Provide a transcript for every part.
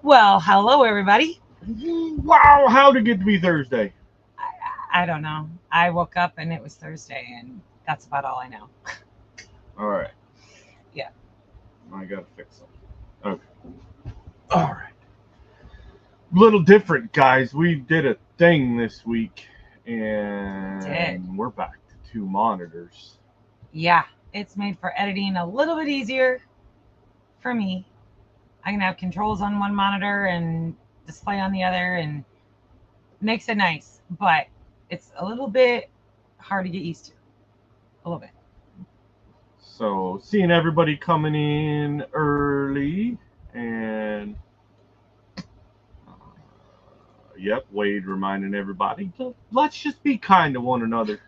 Well, hello everybody. Wow, how'd it get to be Thursday? I don't know. I woke up and it was Thursday, and that's about all I know. All right. Yeah. I gotta fix something. Okay. All right. Little different, guys. We did a thing this week, and we're back to two monitors. Yeah, it's made for editing a little bit easier for me. I can have controls on one monitor and display on the other, and makes it nice, but it's a little bit hard to get used to. A little bit. So, seeing everybody coming in early, and yep, Wade reminding everybody, let's just be kind to one another.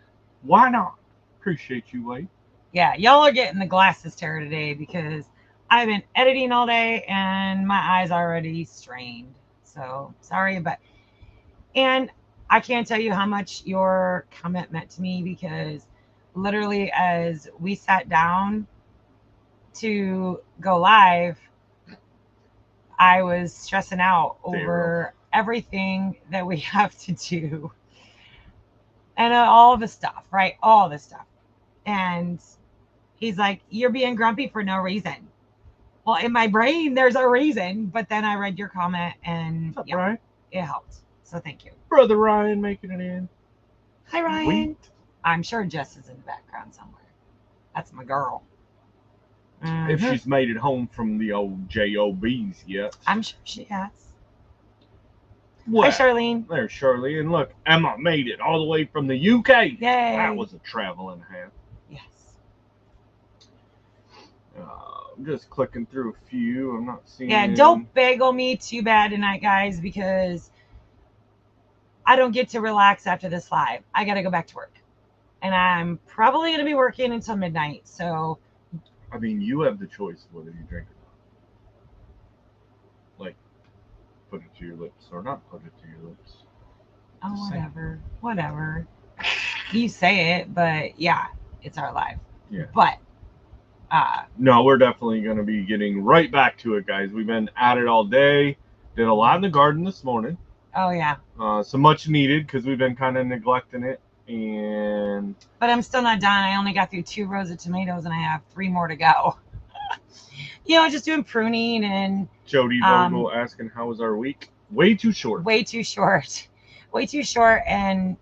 Why not? Appreciate you, Wade. Yeah, y'all are getting the glasses tear today because I've been editing all day and my eyes already strained. So sorry, and I can't tell you how much your comment meant to me because literally as we sat down to go live, I was stressing out over everything that we have to do and all the stuff, right? All the stuff. And he's like, "You're being grumpy for no reason." Well, in my brain, there's a reason, but then I read your comment and What's up, Ryan? it helped. So thank you. Brother Ryan making it in. Hi, Ryan. Sweet. I'm sure Jess is in the background somewhere. That's my girl. If she's made it home from the old JOBs yet. I'm sure she has. Well, Hi, Charlene. There's Shirley. And look, Emma made it all the way from the UK. Yay. That was a travel and a half. Yes. I'm just clicking through a few. I'm not seeing. Yeah, don't bagel me too bad tonight, guys, because I don't get to relax after this live. I got to go back to work. And I'm probably going to be working until midnight. So, I mean, you have the choice of whether you drink or not. Like, put it to your lips or not put it to your lips. oh, Just saying. whatever. You say it, but yeah, it's our live. Yeah. But, no, we're definitely going to be getting right back to it, guys. We've been at it all day. Did a lot in the garden this morning. oh, yeah. So much needed because we've been kind of neglecting it. But I'm still not done. I only got through 2 rows of tomatoes and I have 3 more to go. Just doing pruning and Jody Vogel asking how was our week? Way too short. Way too short and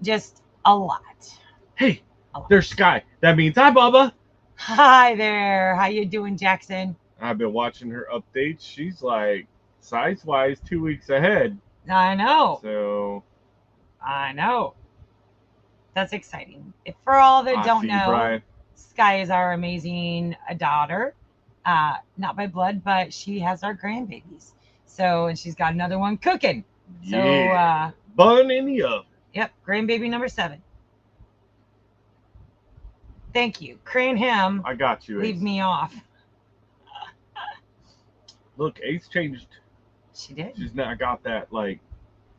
just a lot. Hey, there's Sky. That means hi, Bubba. Hi there. How you doing, Jackson? I've been watching her updates. She's like size-wise 2 weeks ahead. I know. So I know. That's exciting. If for all that don't know, Brian. Sky is our amazing daughter. Not by blood, but she has our grandbabies. So, and she's got another one cooking. Yeah. So, bun in the oven. Yep, grandbaby number 7. Thank you. Crane him. I got you, Ace. Leave me off. Look, Ace changed. She did. She's not got that like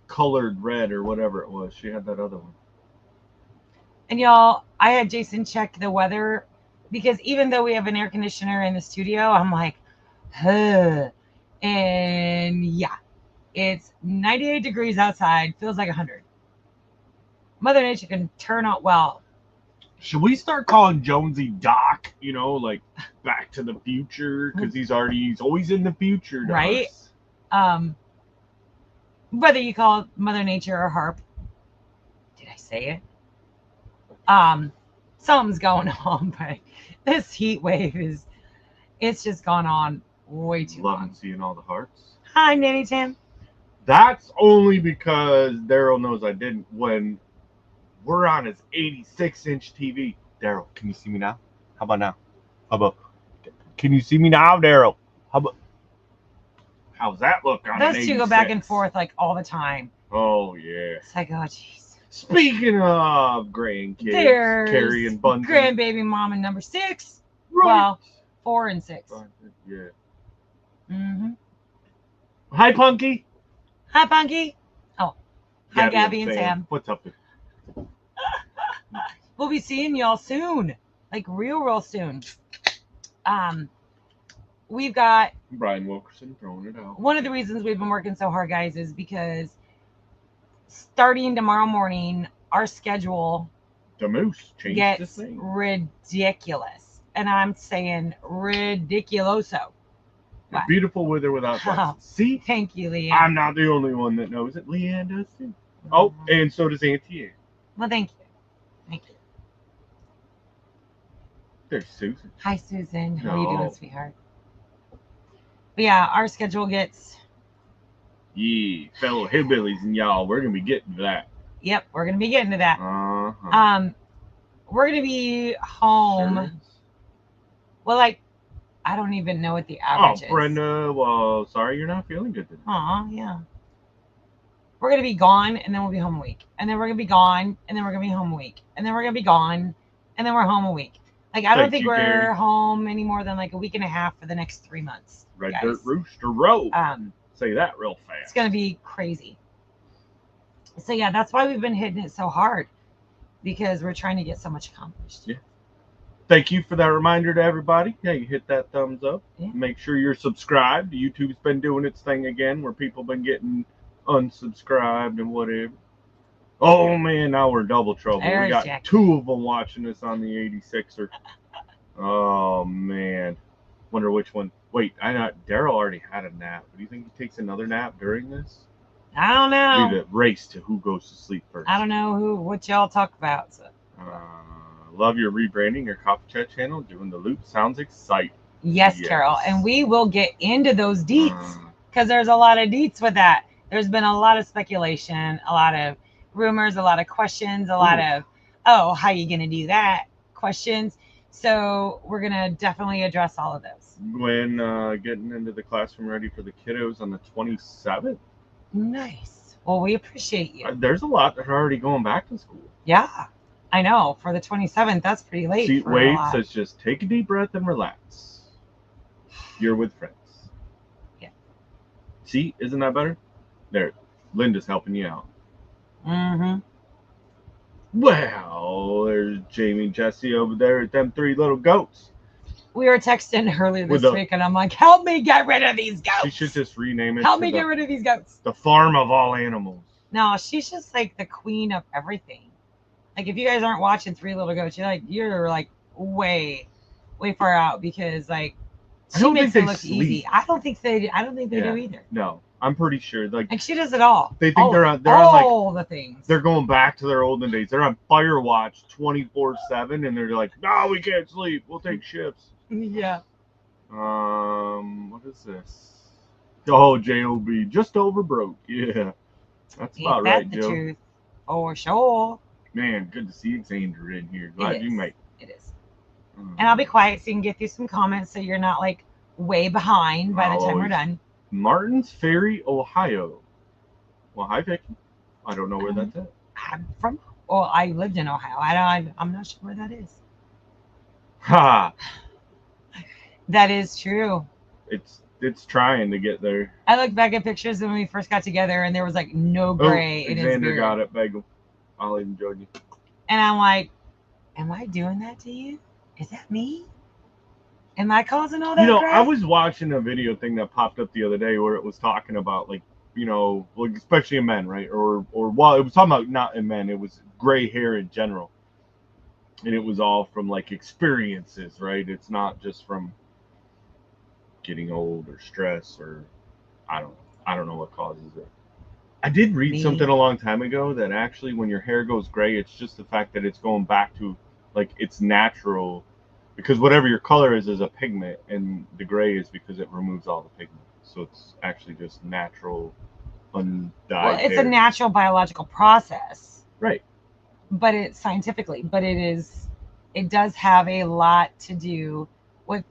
colored red or whatever it was. She had that other one. And y'all, I had Jason check the weather because even though we have an air conditioner in the studio, I'm like, huh. And yeah, it's 98 degrees outside. Feels like 100. Mother Nature can turn out well. Should we start calling Jonesy Doc? Like Back to the Future, because he's always in the future, right? Whether you call it Mother Nature or Harp, did I say it? Something's going on, but this heat wave it's just gone on way too long. Loving seeing all the hearts. Hi, Nanny Tam. That's only because Daryl knows I didn't. When we're on his 86-inch TV. Daryl, can you see me now? How about now? Can you see me now, Daryl? How's that look on Those two go back and forth like all the time. Oh, yeah. It's like, oh, jeez. Speaking of grandkids, there's Carrie and Bundy. Grandbaby mama number 6. Right. Well, 4 and 6. Yeah. Mm-hmm. Hi, Punky. Hi, Punky. Oh, hi, Gabby and Sam. What's up? We'll be seeing y'all soon, like real soon. We've got Brian Wilkerson throwing it out. One of the reasons we've been working so hard, guys, is because starting tomorrow morning, our schedule The Moose changed the gets thing. ridiculous. And I'm saying ridiculoso. You're What? beautiful with or without glasses. See? Thank you, Leanne. I'm not the only one that knows it. Leanne does too. Oh, and so does Auntie Anne. Well, thank you. Thank you. There's Susan. Hi, Susan. How are you No. doing, sweetheart? But yeah, our schedule gets... Yeah, fellow hillbillies and y'all, we're going to be getting to that. Yep, we're going to be getting to that. Uh-huh. We're going to be home... Sure is. Well, like, I don't even know what the average is. Brenda, well, sorry you're not feeling good today. Aw, yeah. We're going to be gone, and then we'll be home a week. And then we're going to be gone, and then we're going to be home a week. And then we're going to be gone, and then we're home a week. Like, I don't Thank think you, we're Gary. home any more than like a week and a half for the next 3 months. Red guys. Dirt Rooster Road. Um, Say that real fast. It's going to be crazy. So, yeah, that's why we've been hitting it so hard. Because we're trying to get so much accomplished. Yeah. Thank you for that reminder to everybody. Yeah, you hit that thumbs up. Yeah. Make sure you're subscribed. YouTube's been doing its thing again where people been getting unsubscribed and whatever. Oh, man, now we're in double trouble. There's we got Jackie. 2 of them watching us on the 86er. Oh, man. Wonder which one. Wait, Daryl already had a nap. Do you think he takes another nap during this? I don't know. Be the race to who goes to sleep first. I don't know what y'all talk about. So. Love your rebranding your coffee chat channel. Doing the loop sounds exciting. Yes, Carol. And we will get into those deets because there's a lot of deets with that. There's been a lot of speculation, a lot of rumors, a lot of questions, a lot of, oh, how are you going to do that? Questions. So we're going to definitely address all of those. When getting into the classroom ready for the kiddos on the 27th. Nice. Well, we appreciate you. There's a lot that are already going back to school. Yeah, I know. For the 27th, that's pretty late. See, Wade says just take a deep breath and relax. You're with friends. Yeah. See, isn't that better? There, Linda's helping you out. Mm-hmm. Well, there's Jamie and Jesse over there with them 3 little goats. We were texting earlier this week, and I'm like, help me get rid of these goats. She should just rename it. Help me get rid of these goats. The farm of all animals. No, she's just like the queen of everything. Like, if you guys aren't watching 3 Little Goats, you're like way far out because like she makes it look easy. I don't think they do either. No, I'm pretty sure. Like she does it all. They think they're on all the things. They're going back to their olden days. They're on fire watch 24/7, and they're like, no, we can't sleep. We'll take shifts. Yeah. What is this? Oh, J.O.B. Just over broke. Yeah. That's about right, Joe. Truth. Oh, sure. Man, good to see Xander in here. Glad you made it. Is. And I'll be quiet so you can get through some comments so you're not like way behind by the time we're done. Martins Ferry, Ohio. Well, hi, Vicky. I don't know where that's at. I'm from. Well, I lived in Ohio. I'm not sure where that is. Ha. That is true. It's trying to get there. I look back at pictures when we first got together, and there was like no gray in his beard. Xander got it, Bagel. I'll even join you. And I'm like, am I doing that to you? Is that me? Am I causing all that? Gray? I was watching a video thing that popped up the other day where it was talking about like especially in men, right? Or well, it was talking about not in men. It was gray hair in general, and it was all from like experiences, right? It's not just from getting old or stress or I don't know what causes it. I did read something a long time ago that actually when your hair goes gray, it's just the fact that it's going back to like it's natural, because whatever your color is a pigment, and the gray is because it removes all the pigment. So it's actually just natural, undyed it's hair. a natural biological process. Right. But it does have a lot to do with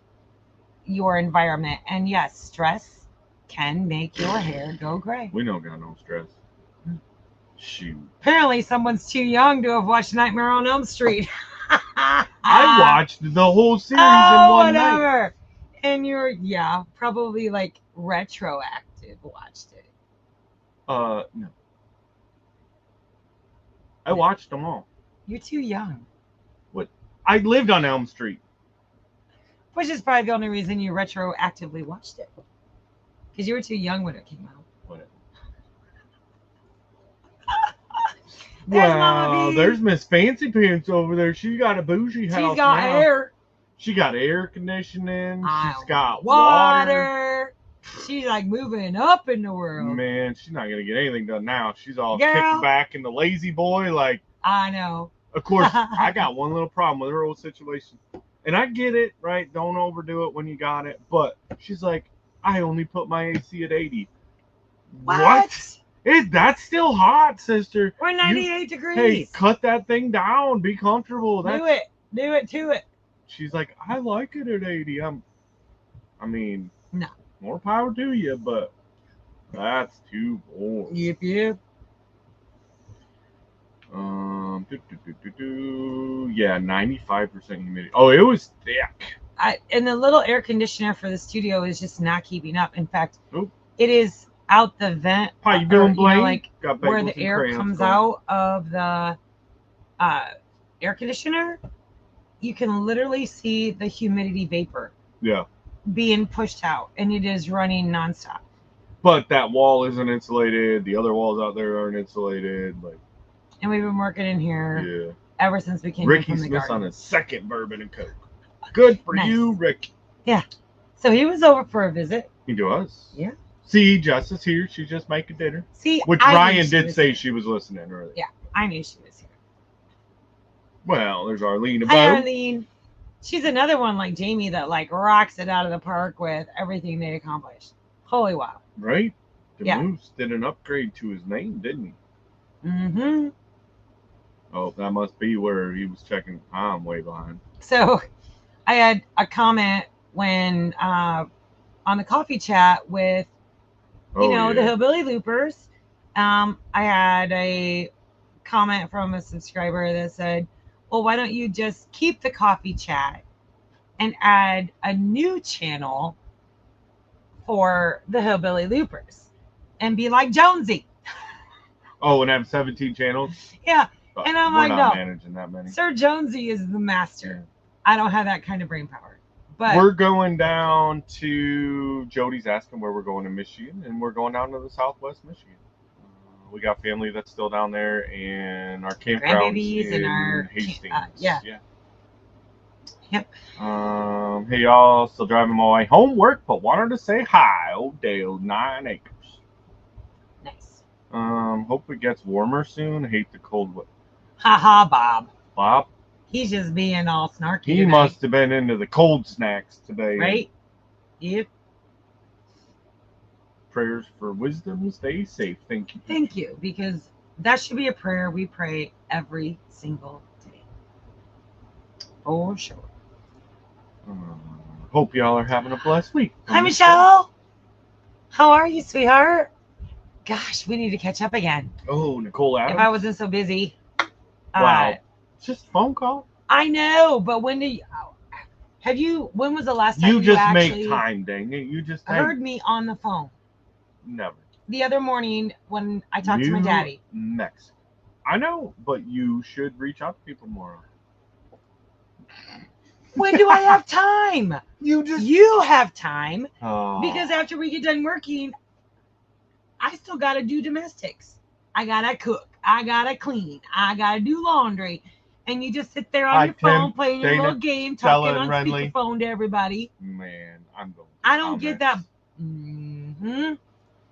your environment. And yes, stress can make your hair go gray. We don't got no stress. Shoot. Apparently someone's too young to have watched Nightmare on Elm Street. I watched the whole series in one night. And you're probably like retroactive watched it. No. I watched them all. You're too young. What? I lived on Elm Street. Which is probably the only reason you retroactively watched it. Because you were too young when it came out. Whatever. There's Mama B. There's Miss Fancy Pants over there. She got a bougie house. She's got now. air. She got air conditioning. She's got water. She's like moving up in the world. Man, she's not gonna get anything done now. She's all kicked back in the lazy boy. Like, I know. Of course, I got one little problem with her old situation, and I get it, right? Don't overdo it when you got it. But she's like, I only put my AC at 80. What? That's still hot, sister. We're 98 degrees. Hey, cut that thing down. Be comfortable. Do it to it. She's like, I like it at 80. I mean, no. More power to you, but that's too boring. Yep. Yeah, 95% humidity. Oh, it was thick. And the little air conditioner for the studio is just not keeping up. In fact, it is out the vent. How you doing, Blaine? Like where the air comes out of the air conditioner, you can literally see the humidity vapor. Yeah. Being pushed out, and it is running nonstop. But that wall isn't insulated. The other walls out there aren't insulated. Like. And we've been working in here ever since we came Ricky from the Smith's garden. on his second bourbon and Coke. Good for you, Ricky. Yeah. So he was over for a visit. He does. Yeah. See, Jess is here. She's just making dinner. See, which Ryan did say she was listening earlier. Yeah, I knew she was here. Well, there's Arlene. Hi, Arlene. She's another one like Jamie that like rocks it out of the park with everything they accomplished. Holy wow. Right? The Moose did an upgrade to his name, didn't he? Mm-hmm. Oh, that must be where he was checking time way behind. So I had a comment when on the coffee chat with the Hillbilly Loopers. I had a comment from a subscriber that said, well, why don't you just keep the coffee chat and add a new channel for the Hillbilly Loopers and be like Jonesy? Oh, and have 17 channels? Yeah. And I'm like, no, managing that many. Sir Jonesy is the master. I don't have that kind of brain power. But we're going down to Jody's asking where we're going in Michigan, and we're going down to the Southwest Michigan. We got family that's still down there, and our campgrounds in our Hastings. Yep. Hey y'all, still driving my way home work, but wanted to say hi. Old Dale, 9 acres. Nice. Hope it gets warmer soon. Hate the cold weather. Haha, Bob. Bob? He's just being all snarky. He must have been into the cold snacks today. Right? Yep. Prayers for wisdom. Stay safe. Thank you. Thank you, because that should be a prayer we pray every single day. For sure. Hope y'all are having a blessed week. Hi, Michelle. How are you, sweetheart? Gosh, we need to catch up again. Oh, Nicole Adams. If I wasn't so busy. Wow. Just a phone call. I know, but when was the last time you just actually make time, dang it. You just heard me on the phone? Never. The other morning when I talked to my daddy. Mexico. I know, but you should reach out to people more. When do I have time? You have time. Because after we get done working, I still got to do domestics. I got to cook. I got to clean. I got to do laundry. And you just sit there on your phone playing your little game, talking on speakerphone to everybody. Man, I'm going. I don't get that. Mm-hmm.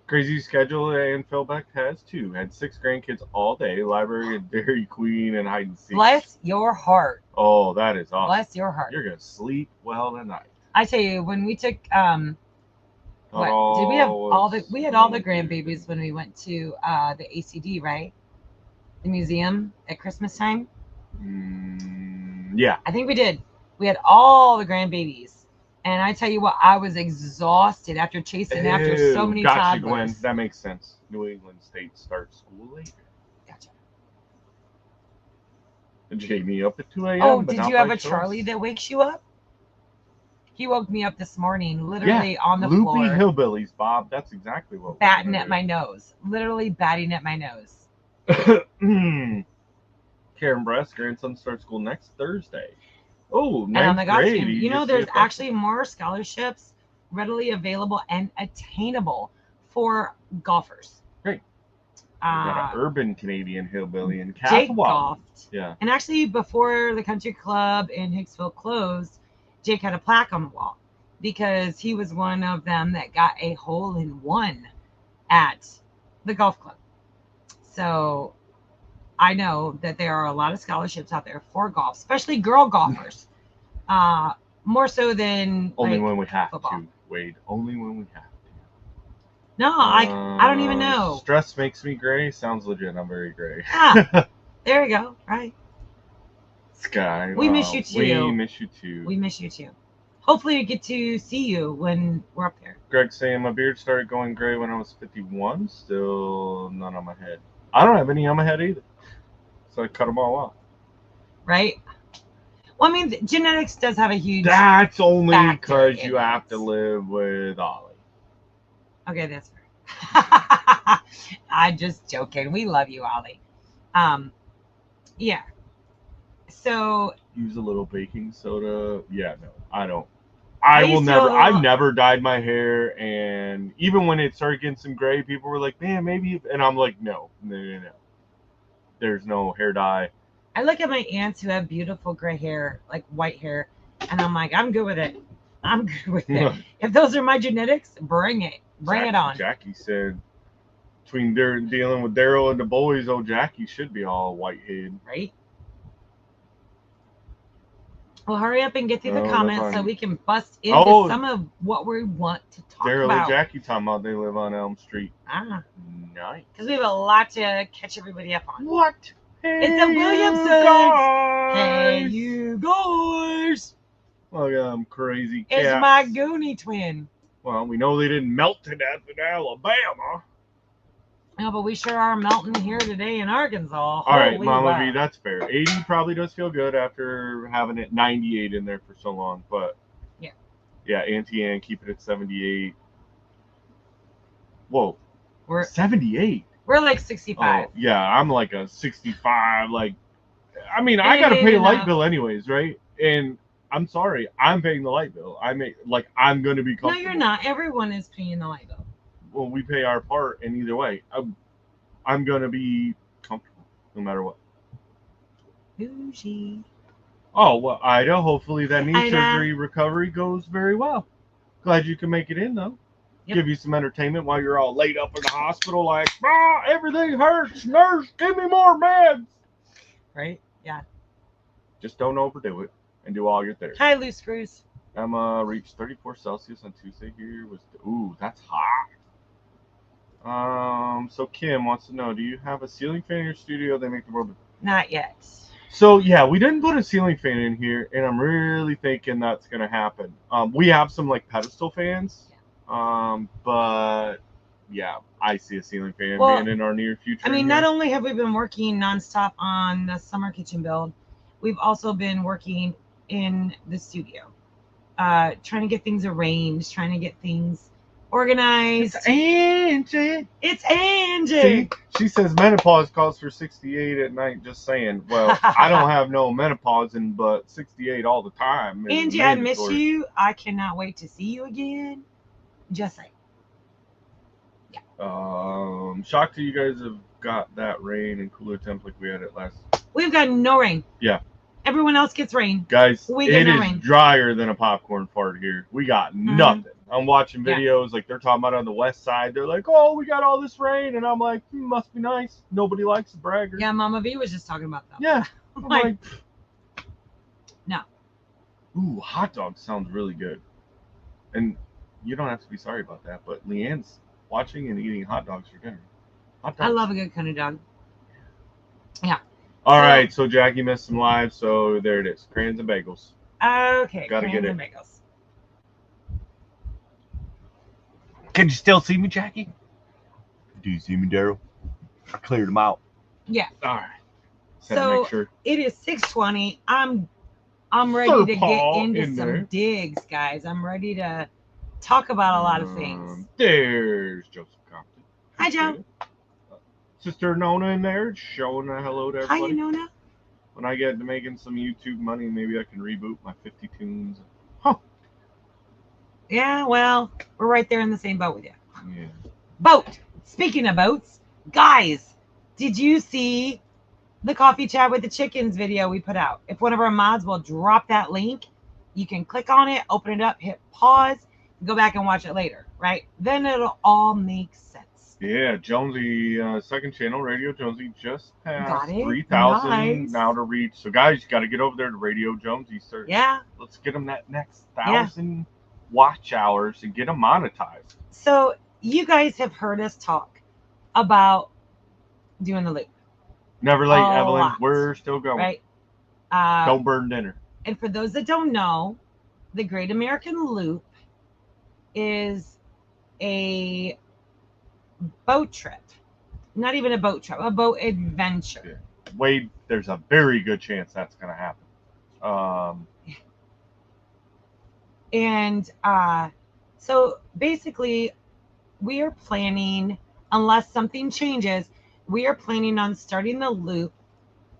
Crazy schedule, and Philbeck has too. Had 6 grandkids all day, library and Dairy Queen and hide and seek. Bless your heart. Oh, that is awesome. Bless your heart. You're gonna sleep well tonight. I tell you, when we took did we have all the grandbabies when we went to the ACD, right? The museum at Christmas time. Yeah. I think we did. We had all the grandbabies. And I tell you what, I was exhausted after chasing after so many toddlers. Gwen. That makes sense. New England State starts school later. Gotcha. And Jamie up at 2 a.m. Oh, did you have a Charlie that wakes you up? He woke me up this morning, literally on the floor. Loopy hillbillies, Bob. That's exactly what. Batting at my nose. Literally batting at my nose. Karen Bress, grandson starts school next Thursday. Oh, and on the golf team, there's actually more scholarships readily available and attainable for golfers. Great. We got an urban Canadian hillbilly in Jake Castle. golfed. Yeah. And actually, before the country club in Hicksville closed, Jake had a plaque on the wall because he was one of them that got a hole-in-one at the golf club. So I know that there are a lot of scholarships out there for golf, especially girl golfers. More so than Only like, when we have football. to, Wade. Only when we have to. No, I don't even know. Stress makes me gray. Sounds legit. I'm very gray. Ah, there you go. Right. Sky. We miss you too. We miss you too. We miss you too. Hopefully we get to see you when we're up there. Greg saying my beard started going gray when I was 51. Still none on my head. I don't have any on my head either. So I cut them all off. Right? Well, I mean, genetics does have a huge... That's only factor because in you have it. to live with Ollie. Okay, that's fair. I'm just joking. We love you, Ollie. Yeah. So... Use a little baking soda. Yeah, no, I don't. I will used to- never. I've never dyed my hair, and even when it started getting some gray, people were like, "Man, maybe," and I'm like, "No. There's no hair dye." I look at my aunts who have beautiful gray hair, like white hair, and I'm like, I'm good with it. I'm good with it. If those are my genetics, bring it. Bring it on. Jackie said, between dealing with Daryl and the boys, old Jackie should be all white-haired. Right? Well, hurry up and get through the comments so we can bust into some of what we want to talk Daryl about. and Jackie talking about they live on Elm Street. Nice. Because we have a lot to catch everybody up on. What? Hey, it's the Williamsons. Hey, you guys. Look at them crazy cats. It's my Goonie twin. Well, we know they didn't melt to death in Alabama. No, but we sure are melting here today in Arkansas. All right, Mama wow. V, that's fair. 80 probably does feel good after having it 98 in there for so long. But, yeah, Auntie Ann, keep it at 78. Whoa. We're 78? We're like 65. Oh, yeah, I'm like a 65. Like, I mean, I got to pay a light bill anyways, right? And I'm sorry, I'm paying the light bill. I'm going to be comfortable. No, you're not. Everyone is paying the light bill. Well, we pay our part, and either way, I'm going to be comfortable no matter what. Bougie. Oh, well, Ida, hopefully that knee surgery recovery goes very well. Glad you can make it in, though. Yep. Give you some entertainment while you're all laid up in the hospital like, everything hurts. Nurse, give me more meds. Right? Yeah. Just don't overdo it and do all your therapy. Hi, loose screws. Emma reached 34 Celsius on Tuesday here. Ooh, that's hot. So Kim wants to know, do you have a ceiling fan in your studio? They make the world. Not yet. So yeah, we didn't put a ceiling fan in here, and I'm really thinking that's gonna happen. We have some like pedestal fans, but yeah, I see a ceiling fan being in our near future. I mean, not only have we been working nonstop on the summer kitchen build, we've also been working in the studio, trying to get things arranged, trying to get things organized. It's Angie. It's Angie. See, she says menopause calls for 68 at night. Just saying. Well, I don't have no menopause, but 68 all the time. Angie, I miss you. I cannot wait to see you again. Just saying. Yeah. Shocked that you guys have got that rain and cooler temp like we had it last. We've got no rain. Yeah. Everyone else gets rain. Guys, we get no rain. Drier than a popcorn fart here. We got nothing. I'm watching videos like they're talking about on the west side. They're like, oh, we got all this rain. And I'm like, must be nice. Nobody likes a bragger. Yeah, Mama V was just talking about that. Yeah. I'm like, no. Ooh, hot dog sounds really good. And you don't have to be sorry about that, but Leanne's watching and eating hot dogs for dinner. Hot dogs. I love a good kind of dog. Yeah. All right, so Jackie missed some live, so there it is. Crayons and bagels. Okay. Gotta get it. And bagels. Can you still see me, Jackie? Do you see me, Daryl? I cleared them out. Yeah. All right. So it is 6:20. I'm ready to get into some digs, guys. I'm ready to talk about a lot of things. There's Joseph Compton. Hi, Joe. Sister Nona in there, showing a hello to everybody. Hi, Nona. When I get to making some YouTube money, maybe I can reboot my 50 tunes. Huh. Yeah, well, we're right there in the same boat with you. Yeah. Boat. Speaking of boats, guys, did you see the coffee chat with the chickens video we put out? If one of our mods will drop that link, you can click on it, open it up, hit pause, go back and watch it later, right? Then it'll all make sense. Yeah, Jonesy, second channel, Radio Jonesy, just Got passed it. 3,000 Nice. now to reach. So, guys, you got to get over there to Radio Jonesy. Search. Yeah. Let's get them that next Yeah. 1,000 watch hours and get them monetized. So, you guys have heard us talk about doing the loop, Never late, A Evelyn. lot. We're still going. right? Don't burn dinner. And for those that don't know, the Great American Loop is a boat trip. Not even a boat trip, a boat adventure. Wade, there's a very good chance that's going to happen. And so basically, we are planning, unless something changes, we are planning on starting the loop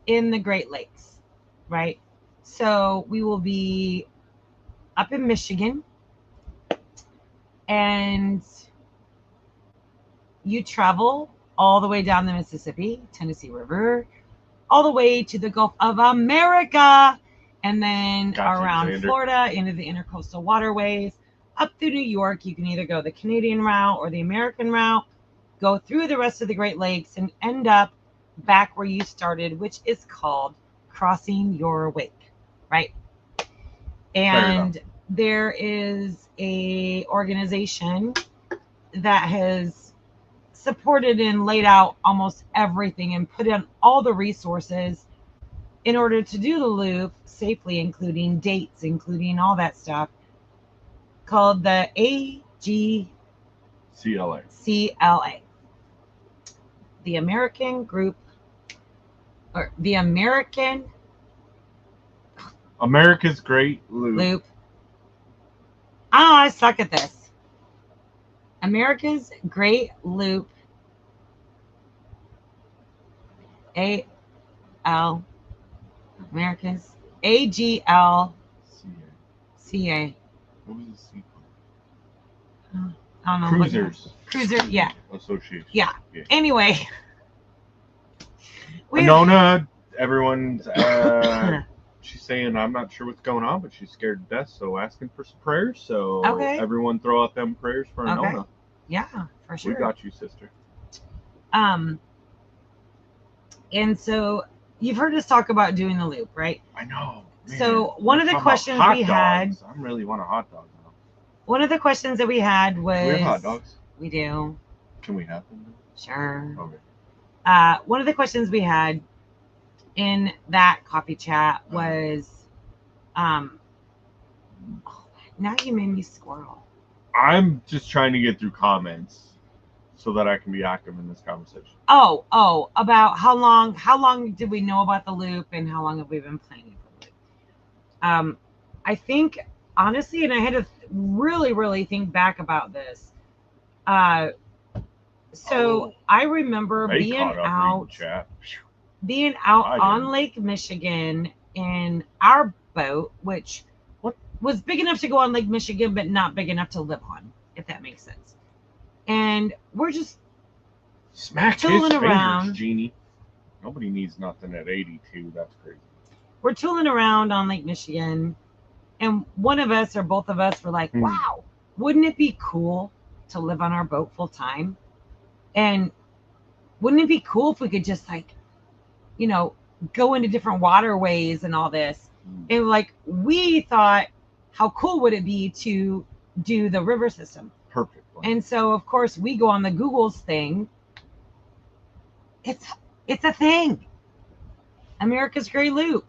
in the Great Lakes, right? So we will be up in Michigan, and you travel all the way down the Mississippi, Tennessee River, all the way to the Gulf of America, and then Gotcha, around Xander. Florida into the intercoastal waterways, up through New York. You can either go the Canadian route or the American route, go through the rest of the Great Lakes, and end up back where you started, which is called Crossing Your Wake, right? And there is a organization that has supported and laid out almost everything and put in all the resources in order to do the loop safely, including dates, including all that stuff, called the CLA. The American Group, or the America's Great Loop. Oh, I suck at this. America's Great Loop. America's AGL CA. What was the sequel? I don't know. Cruiser, yeah. Association. Yeah. Anyway. Winona, everyone's she's saying I'm not sure what's going on, but she's scared to death, so asking for some prayers. So everyone throw out them prayers for Winona. Yeah, for sure. We got you, sister. And so you've heard us talk about doing the loop, right? I know. Man. So one of the questions we had, I really want a hot dog now. One of the questions that we had was, do we have hot dogs? We do. Can we have them? Sure. Okay. One of the questions we had in that coffee chat was, now you made me squirrel. I'm just trying to get through comments so that I can be active in this conversation. Oh, about how long did we know about the loop and how long have we been planning for the loop? I think, honestly, and I had to really think back about this. So I remember being out on Lake Michigan in our boat, which was big enough to go on Lake Michigan, but not big enough to live on, if that makes sense. And we're just tooling around. Genie. Nobody needs nothing at 82. That's crazy. We're tooling around on Lake Michigan, and one of us or both of us were like, wow, wouldn't it be cool to live on our boat full time? And wouldn't it be cool if we could just go into different waterways and all this? And we thought, how cool would it be to do the river system? Perfect. And so, of course, we go on the Google's thing. It's a thing. America's Great Loop.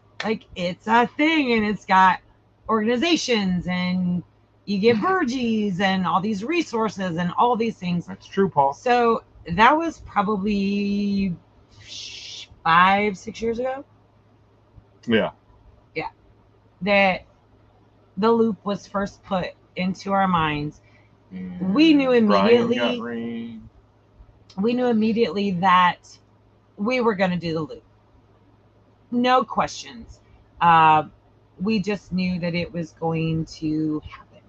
It's a thing, and it's got organizations, and you get burgees and all these resources and all these things. That's true, Paul. So that was probably 5-6 years ago. Yeah. That the loop was first put into our minds. We knew immediately that we were going to do the loop. No questions. We just knew that it was going to happen.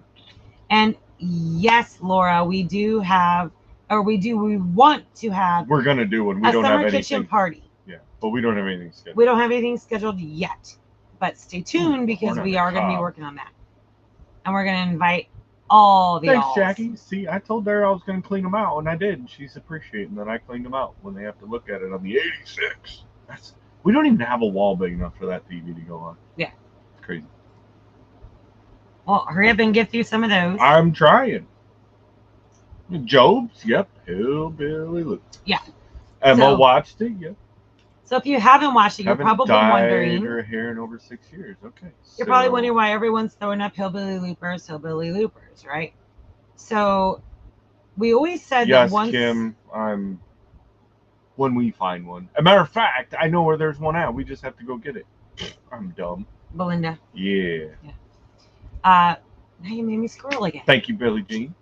And yes, Laura, we do have, or we want to have We're gonna do one. We a don't summer have kitchen anything. party. Yeah, but we don't have anything scheduled. We don't have anything scheduled yet, but stay tuned because we are going to be working on that, and we're going to invite all the. Thanks, Jackie. See, I told her I was going to clean them out, and I did. And she's appreciating that I cleaned them out when they have to look at it on the 86. We don't even have a wall big enough for that TV to go on. Yeah, it's crazy. Well, hurry up and get through some of those. I'm trying. Job's, yep. Hillbilly Luke. Yeah. Emma watched it, yep. So if you haven't watched it, you're probably wondering. Her hair in over 6 years. Okay. You're probably wondering why everyone's throwing up hillbilly loopers, right? So we always said that once. Yes, Kim. When we find one. As a matter of fact, I know where there's one at. We just have to go get it. I'm dumb. Belinda. Yeah. Now you made me scroll again. Thank you, Billie Jean.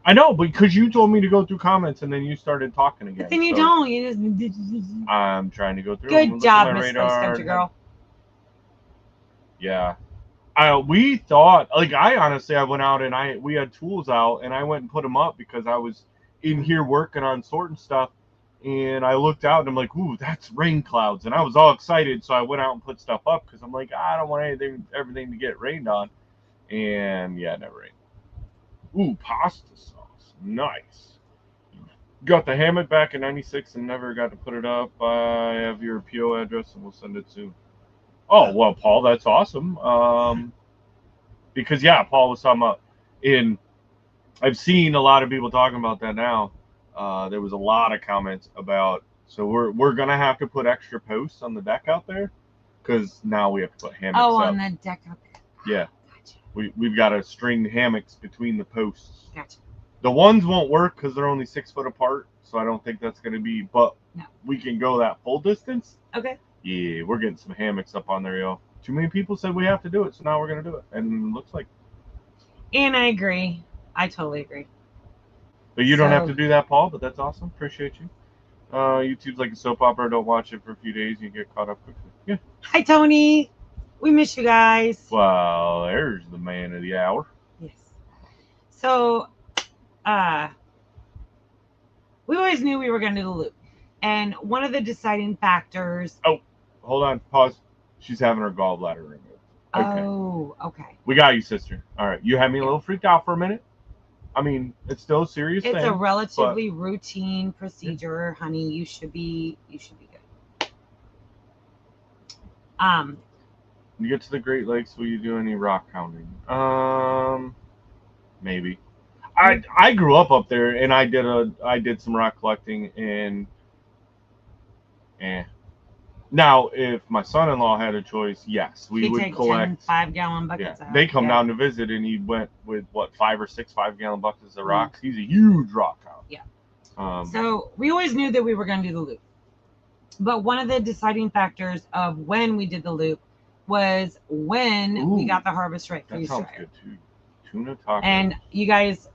I know, because you told me to go through comments and then you started talking again. But then you don't. You just. I'm trying to go through. Good job, Miss Country Girl. Yeah. We thought, like, I honestly went out and we had tools out and I went and put them up because I was in here working on sorting stuff. And I looked out and I'm like, ooh, that's rain clouds. And I was all excited. So I went out and put stuff up because I'm like, I don't want everything to get rained on. And yeah, it never rained. Ooh, pasta sauce. Nice. Got the hammock back in 96 and never got to put it up. I have your PO address and we'll send it soon. Oh, well, Paul, that's awesome. Because, yeah, Paul was talking about I've seen a lot of people talking about that now. There was a lot of comments about, so we're going to have to put extra posts on the deck out there because now we have to put hammocks up. On the deck out there. Yeah. Gotcha. We've got to string hammocks between the posts. Gotcha. The ones won't work because they're only 6 foot apart, so I don't think that's going to be, but we can go that full distance. Okay. Yeah, we're getting some hammocks up on there, yo. Too many people said we have to do it, so now we're going to do it. And it looks like. And I agree. I totally agree. But you don't have to do that, Paul, but that's awesome. Appreciate you. YouTube's like a soap opera. Don't watch it for a few days. You get caught up quickly. Yeah. Hi, Tony. We miss you guys. Well, there's the man of the hour. Yes. So, we always knew we were going to do the loop. And one of the deciding factors. Oh, hold on. Pause. She's having her gallbladder removed. Okay. Oh, okay. We got you, sister. All right. You had me a little freaked out for a minute. I mean, it's still a serious thing. It's a relatively routine procedure, honey. You should be good. When you get to the Great Lakes, will you do any rock hounding? Maybe. I grew up there and I did some rock collecting and now if my son-in-law had a choice, yes, we would collect 10 5-gallon buckets. Yeah, they come down to visit and he went with 5 or 6 5-gallon buckets of rocks. He's a huge rock hound. Yeah. So we always knew that we were going to do the loop. But one of the deciding factors of when we did the loop was when we got the Harvest Right freeze dryer. That sounds good too. Tuna taco. And you guys,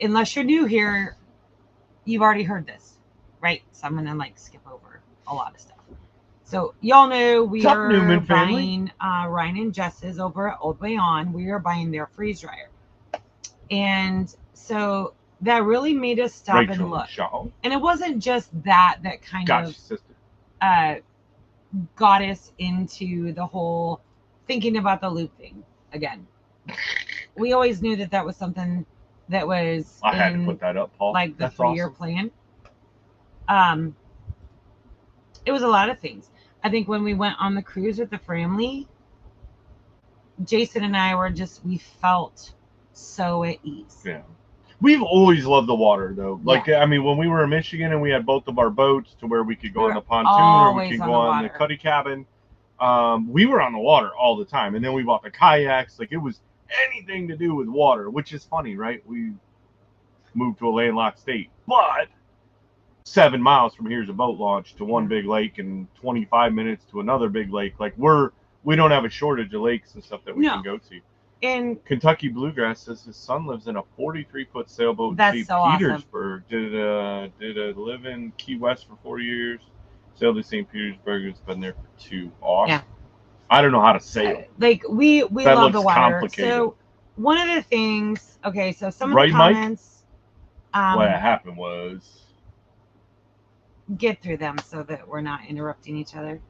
unless you're new here, you've already heard this, right? So I'm gonna skip over a lot of stuff. So y'all know we are buying Ryan and Jess's over at Old Way On. We are buying their freeze dryer, and so that really made us stop and look. And it wasn't just that kind of got us into the whole thinking about the loop thing again. We always knew that was something that was I had to put that up, Paul. Like the 3-year plan. It was a lot of things. I think when we went on the cruise with the family, Jason and I we felt so at ease. Yeah. We've always loved the water, though. I mean, when we were in Michigan and we had both of our boats to where we could go on the pontoon or we could go on the cuddy cabin, we were on the water all the time. And then we bought the kayaks. It was anything to do with water, which is funny, right? We moved to a landlocked state. But 7 miles from here is a boat launch to one big lake and 25 minutes to another big lake. We don't have a shortage of lakes and stuff that we can go to. And Kentucky Bluegrass says his son lives in a 43-foot sailboat in St. Petersburg. Awesome. Did live in Key West for 4 years. Sailed to St. Petersburg. Has been there for 2. Awesome. Yeah. I don't know how to sail. We love the water. So one of the things, okay, so some of Right, the Mike? comments, What happened was, get through them so that we're not interrupting each other.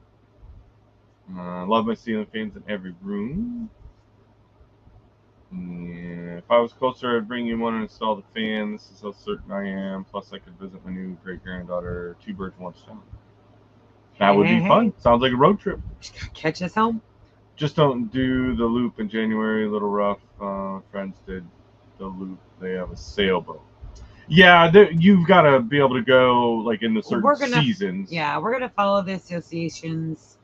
love my ceiling fans in every room. Yeah, if I was closer, I'd bring you one and install the fan. This is how certain I am. Plus, I could visit my new great-granddaughter. 2 birds, 1 stone. That would be fun. Sounds like a road trip. Catch us home. Just don't do the loop in January. A little rough. Friends did the loop. They have a sailboat. Yeah, you've got to be able to go like in the certain seasons. Yeah, we're gonna follow the association's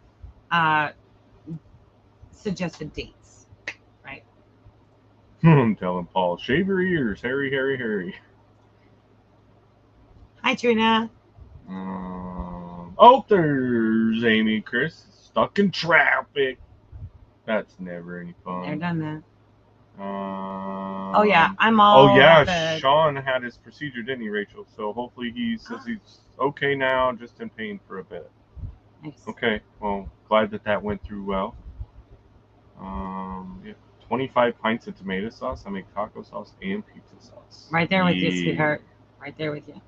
suggested dates, right? I'm telling Paul, shave your ears, Harry, Harry, Harry. Hi, Trina. Oh, there's Amy and Chris stuck in traffic. That's never any fun. They're done that. Oh yeah, I'm all. Oh yeah, Sean had his procedure, didn't he, Rachel? So hopefully he says he's okay now, just in pain for a bit. Nice. Okay, well, glad that went through well. Yeah, 25 pints of tomato sauce. I make taco sauce and pizza sauce. Right there with you, sweetheart. Right there with you.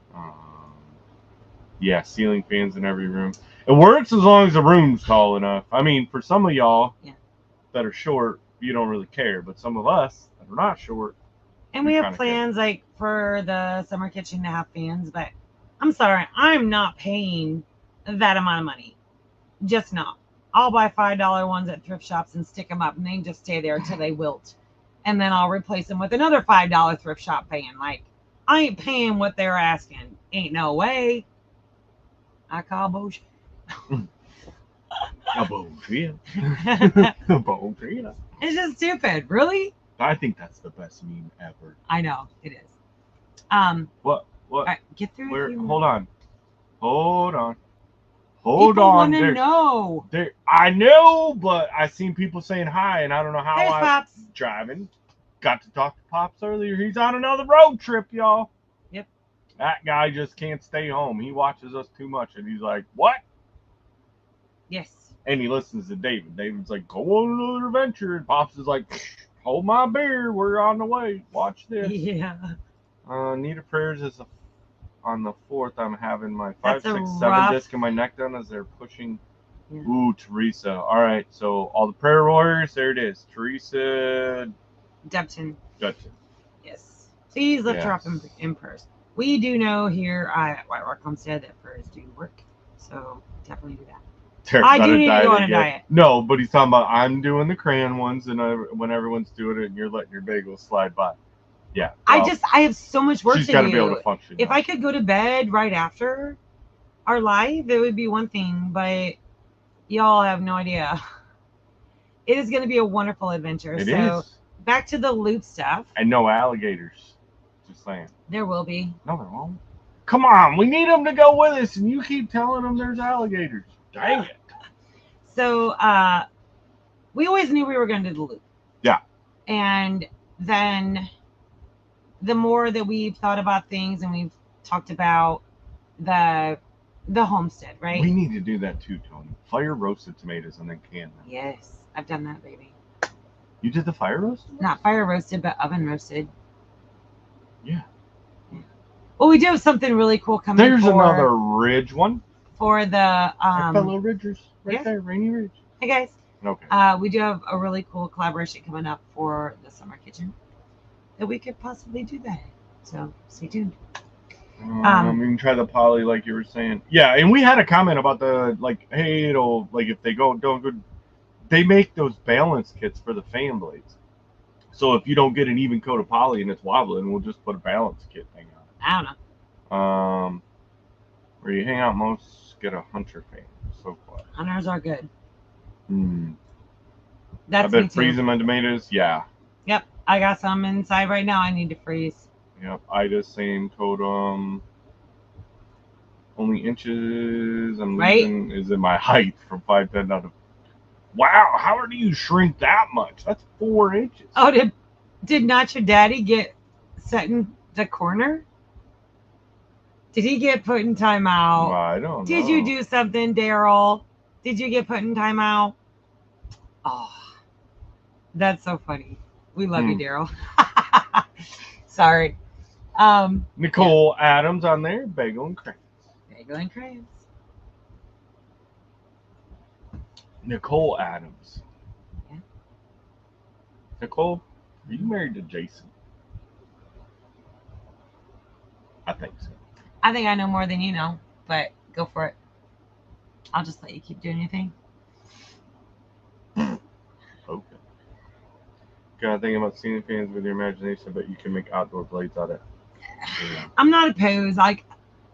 Yeah, ceiling fans in every room. It works as long as the room's tall enough. I mean, for some of y'all that are short, you don't really care. But some of us that are not short. And we have plans like for the summer kitchen to have fans. But I'm sorry, I'm not paying that amount of money. Just not. I'll buy $5 ones at thrift shops and stick them up. And they just stay there until they wilt. And then I'll replace them with another $5 thrift shop fan. Like, I ain't paying what they're asking. Ain't no way. I call bullshit. A bullshit. A bullshit. It's just stupid. Really? I think that's the best meme ever. I know. It is. What? All right, get through it. Hold on. Hold on. People want to know. I know, but I seen people saying hi, and I don't know how I'm Pops. driving. Got to talk to Pops earlier. He's on another road trip, y'all. Yep. That guy just can't stay home. He watches us too much, and he's like, what? Yes. And he listens to David. David's like, go on another adventure. And Pops is like, hold my beer. We're on the way. Watch this. Yeah. Nita Prayers is on the 4th. I'm having my 5, 6, 7 disc in my neck done as they're pushing. Yeah. Ooh, Teresa. All right. So all the prayer warriors, there it is. Teresa Dupton. Yes. Please lift her up in prayers. We do know here at WhiteRock Homestead that prayers do work. So definitely do that. I do need to go on a diet. No, but he's talking about I'm doing the crayon ones, and when everyone's doing it, and you're letting your bagels slide by. Yeah. Well, I have so much work to do. She's got to be able to function. If I could go to bed right after our live, it would be one thing, but y'all have no idea. It is going to be a wonderful adventure. It is. Back to the loop stuff. And no alligators. Just saying. There will be. No, there won't. Come on, we need them to go with us, and you keep telling them there's alligators. Dang it. So, we always knew we were going to do the loop. Yeah. And then the more that we've thought about things and we've talked about the homestead, right? We need to do that too, Tony. Fire roasted tomatoes and then can them. Yes, I've done that, baby. You did the fire roasted? Not fire roasted, but oven roasted. Yeah. Well, we do have something really cool coming. There's another ridge one. For the our fellow ridgers right there, Rainy Ridge. Hey guys. Okay. We do have a really cool collaboration coming up for the summer kitchen that we could possibly do that. So stay tuned. We can try the poly like you were saying. Yeah, and we had a comment about the hey, it'll if they don't go. They make those balance kits for the fan blades. So if you don't get an even coat of poly and it's wobbling, we'll just put a balance kit thing on it. I don't know. Where you hang out most, get a hunter fan. So far. Hunters are good. I've been freezing my tomatoes. Yeah. Yep. I got some inside right now. I need to freeze. Yep. Ida, same totem. Only inches. I'm losing is in my height from 5'10" down to. Wow, how do you shrink that much? That's 4 inches. Oh, did not your daddy get set in the corner? Did he get put in timeout? I don't know. Did you do something, Daryl? Did you get put in timeout? Oh, that's so funny. We love you, Daryl. Sorry. Nicole Adams on there, bagel and crayons. Bagel and crayons. Nicole Adams. Yeah. Nicole, are you married to Jason? I think so. I think I know more than you know, but go for it. I'll just let you keep doing your thing. Okay. Gotta think about ceiling fans with your imagination, but you can make outdoor blades out of it. Yeah. I'm not opposed. Like,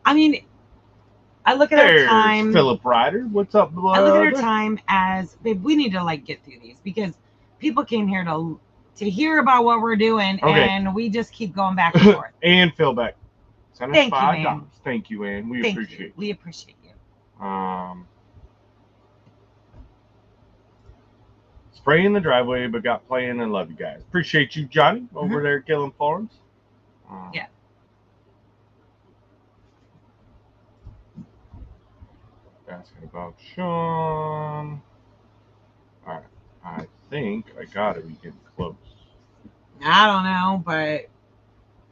I mean, I look at There's our time. Philip Ryder. What's up, I look at our time as, babe, we need to like get through these because people came here to hear about what we're doing, and we just keep going back and forth. And Phil Beck. Send us Thank you, $5. man. Thank you, Ann. We appreciate you. We appreciate you. Spray in the driveway, but got playing and love you guys. Appreciate you, Johnny, over there at Gillen Farms. Yeah. Asking about Sean. Alright. I think I gotta be getting close. I don't know, but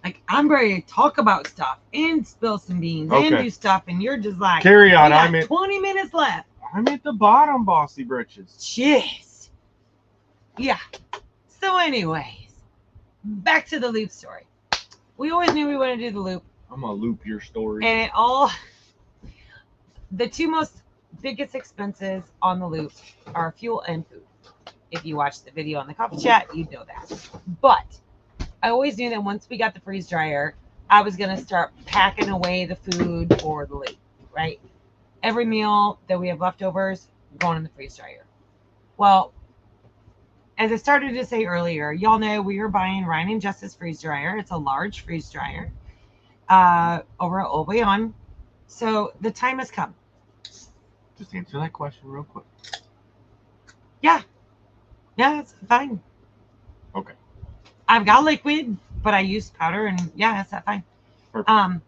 like I'm ready to talk about stuff and spill some beans and do stuff, and you're just like, carry on. We got 20 minutes left. I'm at the bottom, Bossy Britches. Jeez. Yeah. So, anyways, back to the loop story. We always knew we wanted to do the loop. I'm gonna loop your story. And the two most biggest expenses on the loop are fuel and food. If you watched the video on the coffee chat, you'd know that. But I always knew that once we got the freeze dryer, I was going to start packing away the food for the loop, right? Every meal that we have leftovers going in the freeze dryer. Well, as I started to say earlier, y'all know we are buying Ryan and Jess's freeze dryer. It's a large freeze dryer over at Old Way On. So the time has come. Just answer that question real quick. Yeah. Yeah, it's fine. Okay. I've got liquid, but I use powder, and yeah, that's that fine. Perfect.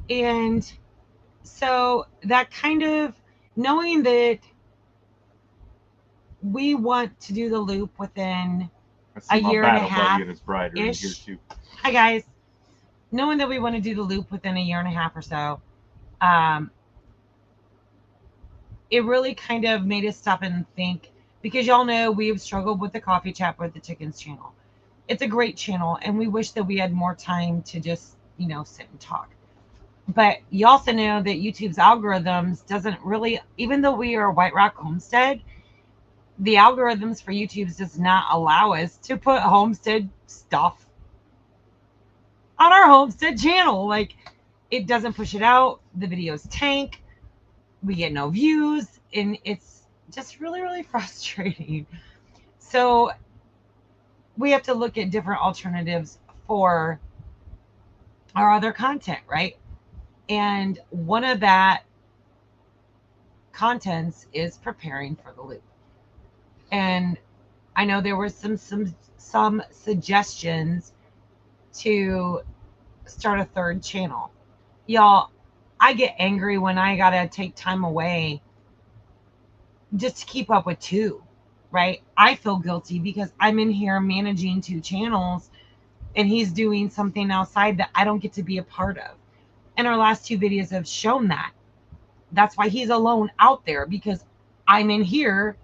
And so that kind of knowing that we want to do the loop within a year and a half ish. Hi guys. Knowing that we want to do the loop within a year and a half or so, it really kind of made us stop and think, because y'all know we've struggled with the coffee chat with the chickens channel. It's a great channel, and we wish that we had more time to just, sit and talk. But you also know that YouTube's algorithms doesn't really, even though we are WhiteRock Homestead, the algorithms for YouTube does not allow us to put homestead stuff on our homestead channel. Like, it doesn't push it out. The videos tank. We get no views, and it's just really, really frustrating. So we have to look at different alternatives for our other content, right? And one of that contents is preparing for the loop. And I know there were some suggestions to start a third channel. Y'all, I get angry when I gotta take time away just to keep up with two, right? I feel guilty because I'm in here managing two channels, and he's doing something outside that I don't get to be a part of. And our last two videos have shown that. That's why he's alone out there, because I'm in here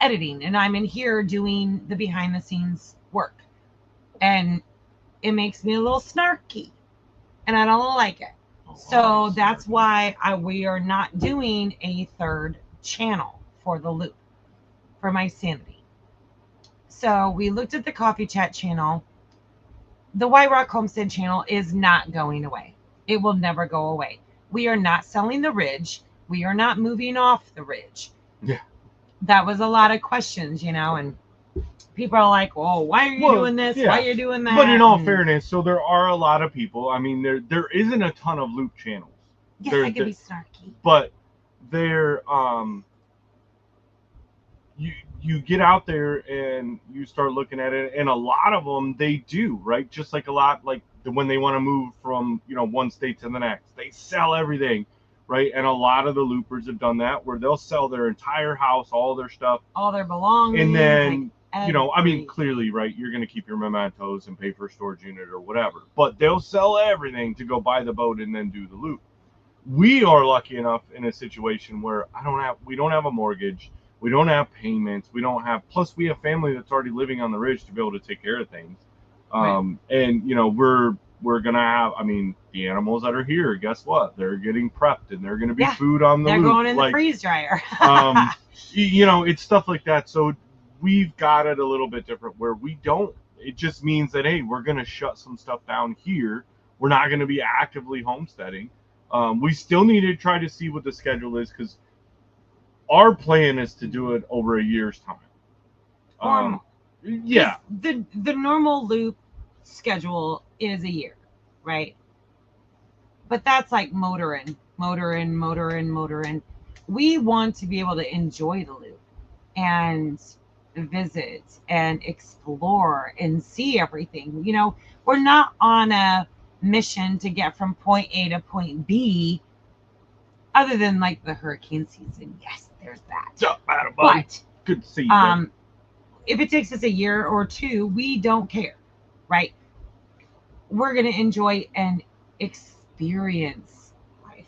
editing, and I'm in here doing the behind the scenes work. And it makes me a little snarky, and I don't like it. So that's why we are not doing a third channel for the loop, for my sanity. So we looked at the coffee chat channel. The WhiteRock Homestead channel is not going away. It will never go away. We are not selling the ridge. We are not moving off the ridge. Yeah. That was a lot of questions, and people are like, well, why are you doing this? Yeah. Why are you doing that? But in all fairness, so there are a lot of people. I mean, there isn't a ton of loop channels. Yes, I can be snarky. But they're you get out there and you start looking at it, and a lot of them they do, right? Just like a lot, like when they want to move from one state to the next, they sell everything, right? And a lot of the loopers have done that, where they'll sell their entire house, all their stuff, all their belongings, and then you know, I mean, clearly, right, you're going to keep your mementos and pay for a storage unit or whatever, but they'll sell everything to go buy the boat and then do the loop. We are lucky enough in a situation where we don't have a mortgage, we don't have payments, plus we have family that's already living on the ridge to be able to take care of things. And you know, we're gonna have, I mean, the animals that are here, guess what? They're getting prepped and they're gonna be food on the loop. They're going in the freeze dryer. You know, it's stuff like that. So we've got it a little bit different where it just means that, hey, we're gonna shut some stuff down here. We're not gonna be actively homesteading. We still need to try to see what the schedule is, because our plan is to do it over a year's time. Yeah. The normal loop schedule is a year, right? But that's like motoring. We want to be able to enjoy the loop and visit and explore and see everything. You know, we're not on a mission to get from point A to point B, other than like the hurricane season. Yes, there's that. But good to see you. If it takes us a year or two, we don't care, right? We're going to enjoy and experience life,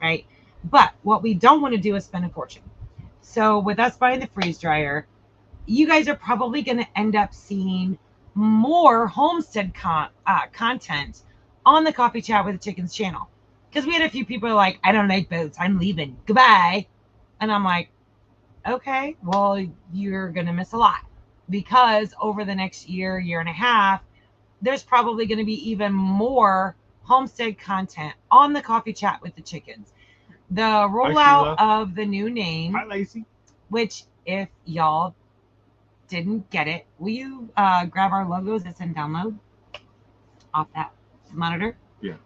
right? But what we don't want to do is spend a fortune. So with us buying the freeze dryer, you guys are probably going to end up seeing more homestead content on the Coffee Chat with the Chickens channel. Because we had a few people like, I don't like boats, I'm leaving, goodbye. And I'm like, okay, well, you're going to miss a lot. Because over the next year and a half, there's probably going to be even more homestead content on the Coffee Chat with the Chickens. The rollout of the new name. Hi, Lacey. Which, if y'all didn't get it, will you grab our logos that's in download off that monitor? Yeah.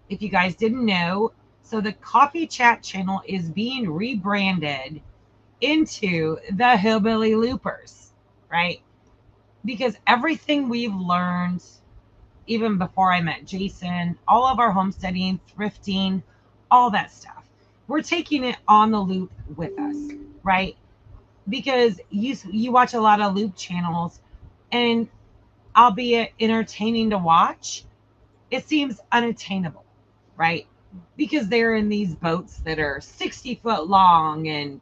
If you guys didn't know, so the Coffee Chat channel is being rebranded into the Hillbilly Loopers, right? Because everything we've learned, even before I met Jason, all of our homesteading, thrifting, all that stuff, we're taking it on the loop with us, right? Because you watch a lot of loop channels, and albeit entertaining to watch, it seems unattainable, right? Because they're in these boats that are 60 foot long and,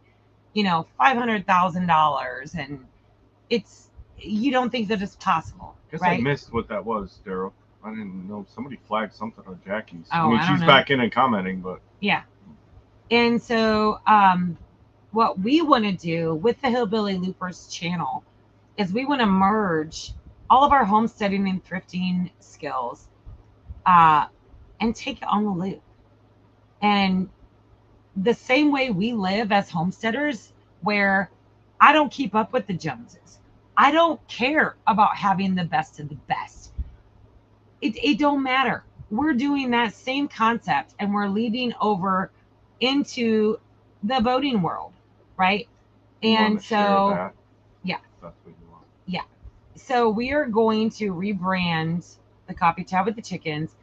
you know, $500,000, and you don't think that it's possible. I guess right? I missed what that was, Daryl. I didn't know. Somebody flagged something on Jackie's. Oh, I mean, she's back in and commenting, but yeah. And so, what we want to do with the Hillbilly Loopers channel is we want to merge all of our homesteading and thrifting skills, and take it on the loop. And the same way we live as homesteaders, where I don't keep up with the Joneses. I don't care about having the best of the best. It don't matter. We're doing that same concept, and we're leading over into the boating world, right? And so, yeah. That's what you want. Yeah. So we are going to rebrand the Coffee Chat with the Chickens.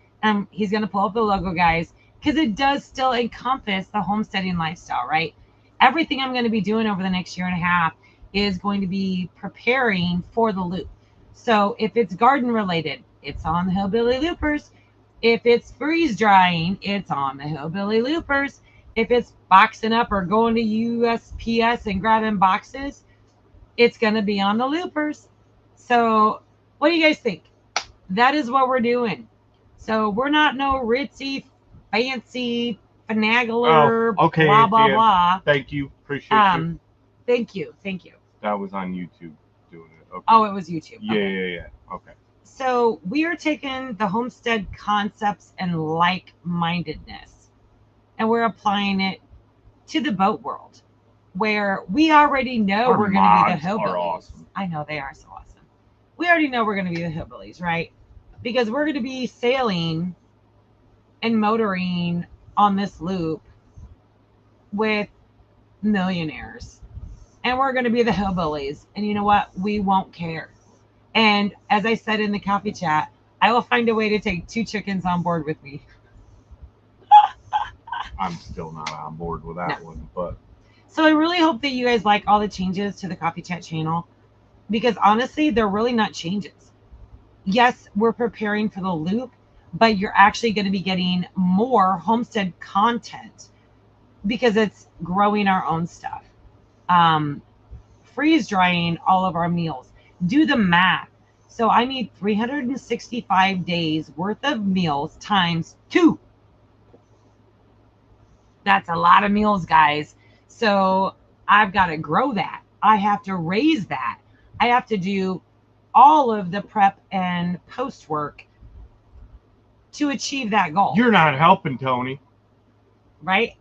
He's going to pull up the logo, guys, because it does still encompass the homesteading lifestyle, right? Everything I'm going to be doing over the next year and a half is going to be preparing for the loop. So if it's garden related, it's on the Hillbilly Loopers. If it's freeze drying, it's on the Hillbilly Loopers. If it's boxing up or going to USPS and grabbing boxes, it's going to be on the Loopers. So what do you guys think? That is what we're doing. So we're not no ritzy, fancy, finagler, okay, blah, blah, blah. Thank you. Appreciate you. Thank you. Thank you. That was on YouTube doing it. Okay. Oh, it was YouTube. Yeah. Okay. So we are taking the homestead concepts and like-mindedness, and we're applying it to the boat world, where we already know we're going to be the hillbillies. Awesome. I know they are so awesome. We already know we're going to be the hillbillies, right? Because we're going to be sailing and motoring on this loop with millionaires, and we're going to be the hillbillies. And you know what? We won't care. And as I said in the Coffee Chat, I will find a way to take 2 chickens on board with me. I'm still not on board with that one, but so I really hope that you guys like all the changes to the Coffee Chat channel. because honestly, they're really not changes. Yes, we're preparing for the loop, but you're actually going to be getting more homestead content because it's growing our own stuff. Um, Freeze drying all of our meals. Do the math. So I need 365 days worth of meals times 2. That's a lot of meals, guys. So I've got to grow that. I have to raise that. I have to do all of the prep and post work to achieve that goal. You're not helping, Tony. Right?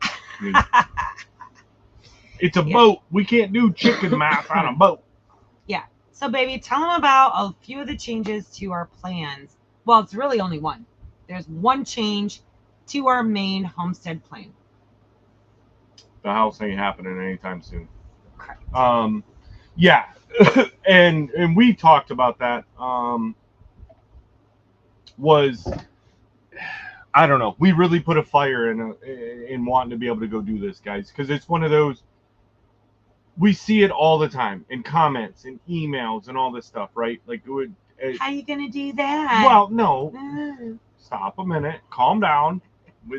It's a boat. We can't do chicken math on a boat. Yeah. So, baby, tell them about a few of the changes to our plans. Well, it's really only one. There's one change to our main homestead plan. The house ain't happening anytime soon. Correct. Yeah. and we talked about that. I don't know. We really put a fire in wanting to be able to go do this, guys, because it's one of those. We see it all the time in comments and emails and all this stuff, right? Like, how you gonna do that? Well, no. Stop a minute. Calm down.